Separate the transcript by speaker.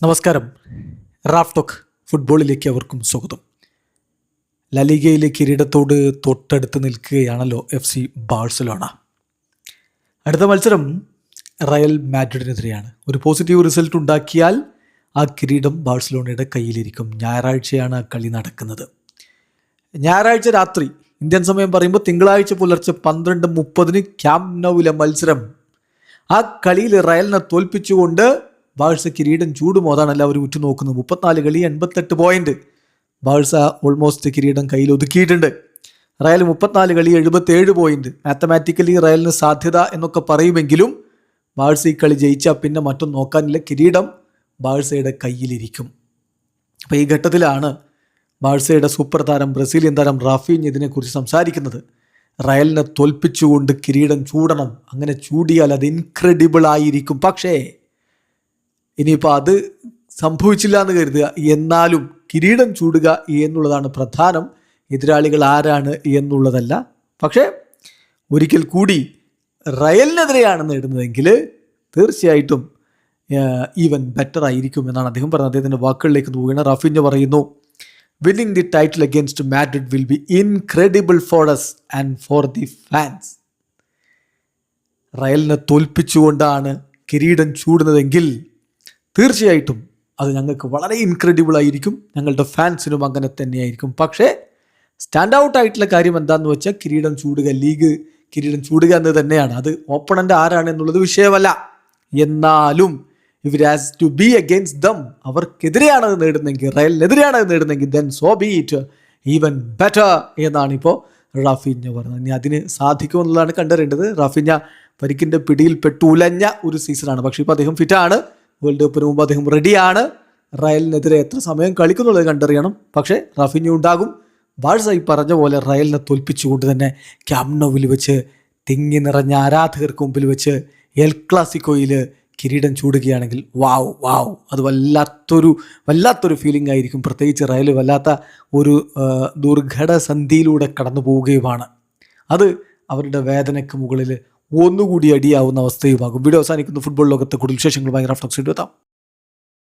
Speaker 1: നമസ്കാരം. Raf talk ഫുട്ബോളിലേക്ക് അവർക്കും സ്വാഗതം. ലലിഗയിലെ കിരീടത്തോട് തൊട്ടടുത്ത് നിൽക്കുകയാണല്ലോ FC ബാഴ്സലോണ. അടുത്ത മത്സരം റയൽ മാഡ്രിഡിനെതിരെയാണ്. ഒരു പോസിറ്റീവ് റിസൾട്ട് ഉണ്ടാക്കിയാൽ ആ കിരീടം ബാഴ്സലോണയുടെ കയ്യിലിരിക്കും. ഞായറാഴ്ചയാണ് ആ കളി നടക്കുന്നത്. ഞായറാഴ്ച രാത്രി ഇന്ത്യൻ സമയം പറയുമ്പോൾ തിങ്കളാഴ്ച പുലർച്ചെ 12:30 ക്യാമ്പ് നൗവിലെ മത്സരം. ആ കളിയിൽ റയലിനെ തോൽപ്പിച്ചുകൊണ്ട് ബാഴ്സ കിരീടം ചൂടുമോ? അതാണ് എല്ലാവരും ഉറ്റുനോക്കുന്നത്. 34 കളി 88 പോയിന്റ്. ബാഴ്സ ഓൾമോസ്റ്റ് കിരീടം കയ്യിൽ ഒതുക്കിയിട്ടുണ്ട്. റയൽ 34 കളി 77 പോയിന്റ്. മാത്തമാറ്റിക്കലി റയലിന് സാധ്യത എന്നൊക്കെ പറയുമെങ്കിലും ബാഴ്സ ഈ കളി ജയിച്ചാൽ പിന്നെ മറ്റൊന്നും നോക്കാനില്ല. കിരീടം ബാഴ്സയുടെ കയ്യിലിരിക്കും. അപ്പോൾ ഈ ഘട്ടത്തിലാണ് ബാഴ്സയുടെ സൂപ്പർ താരം ബ്രസീലിയൻ താരം റാഫീഞ്ഞ ഇതിനെക്കുറിച്ച് സംസാരിക്കുന്നത്. റയലിനെ തോൽപ്പിച്ചുകൊണ്ട് കിരീടം ചൂടണം. അങ്ങനെ ചൂടിയാൽ അത് ഇൻക്രെഡിബിൾ ആയിരിക്കും. പക്ഷേ ഇനിയിപ്പോൾ അത് സംഭവിച്ചില്ല എന്ന് കരുതുക. എന്നാലും കിരീടം ചൂടുക എന്നുള്ളതാണ് പ്രധാനം, എതിരാളികൾ ആരാണ് എന്നുള്ളതല്ല. പക്ഷേ ഒരിക്കൽ കൂടി റയലിനെതിരെയാണ് നേടുന്നതെങ്കിൽ തീർച്ചയായിട്ടും ഈവൻ ബെറ്റർ ആയിരിക്കും എന്നാണ് അദ്ദേഹം പറഞ്ഞത്. അദ്ദേഹത്തിൻ്റെ വാക്കുകളിലേക്ക് നോക്കുകയാണ്. റാഫീഞ്ഞ പറയുന്നു, winning the title against Madrid will be incredible for us and for the fans. റയലിനെ തോൽപ്പിച്ചുകൊണ്ടാണ് കിരീടം ചൂടുന്നതെങ്കിൽ തീർച്ചയായിട്ടും അത് ഞങ്ങൾക്ക് വളരെ ഇൻക്രെഡിബിൾ ആയിരിക്കും. ഞങ്ങളുടെ ഫാൻസിനും അങ്ങനെ തന്നെയായിരിക്കും. പക്ഷേ സ്റ്റാൻഡ് ഔട്ട് ആയിട്ടുള്ള കാര്യം എന്താണെന്ന് വെച്ചാൽ കിരീടം ചൂടുക, ലീഗ് കിരീടം ചൂടുക എന്ന് തന്നെയാണ്. അത് ഓപ്പണൻ്റ് ആരാണ് എന്നുള്ളത് വിഷയമല്ല. എന്നാലും if it has to be against them, അവർക്കെതിരെയാണ് അത് നേടുന്നെങ്കിൽ, റയലിനെതിരെയാണ് അത് നേടുന്നെങ്കിൽ, then so be it, even better എന്നാണ് ഇപ്പോൾ റാഫീഞ്ഞ പറഞ്ഞത്. ഇനി അതിന് സാധിക്കുമെന്നുള്ളതാണ് കണ്ടറിയേണ്ടത്. റാഫീഞ്ഞ പരിക്കിൻ്റെ പിടിയിൽ പെട്ടുലഞ്ഞ ഒരു സീസണാണ്. പക്ഷേ ഇപ്പോൾ അദ്ദേഹം ഫിറ്റാണ്. വേൾഡ് കപ്പിന് മുമ്പ് അദ്ദേഹം റെഡിയാണ്. റയലിനെതിരെ എത്ര സമയം കളിക്കുന്നുള്ളത് കണ്ടറിയണം. പക്ഷേ റാഫീഞ്ഞ ഉണ്ടാകും. ബാഴ്സ ഈ പറഞ്ഞ പോലെ റയലിനെ തോൽപ്പിച്ചുകൊണ്ട് തന്നെ ക്യാമ്പ് നൗവിൽ വെച്ച് തിങ്ങി നിറഞ്ഞ ആരാധകർക്ക് മുമ്പിൽ വെച്ച് എൽ ക്ലാസിക്കോയിൽ കിരീടം ചൂടുകയാണെങ്കിൽ വാവ് അത് വല്ലാത്തൊരു ഫീലിംഗ് ആയിരിക്കും. പ്രത്യേകിച്ച് റയൽ വല്ലാത്ത ഒരു ദുർഘട സന്ധിയിലൂടെ കടന്നു പോവുകയുമാണ്. അത് അവരുടെ വേദനയ്ക്ക് മുകളിൽ ഒന്നുകൂടി അടിയാവുന്ന അവസ്ഥയുമാകും. വീഡിയോ അവസാനിക്കുന്നു. ഫുട്ബോൾ ലോകത്തെ കൂടുതൽ വിശേഷങ്ങളുമായി റാഫ് ടോക്സ് എത്താം.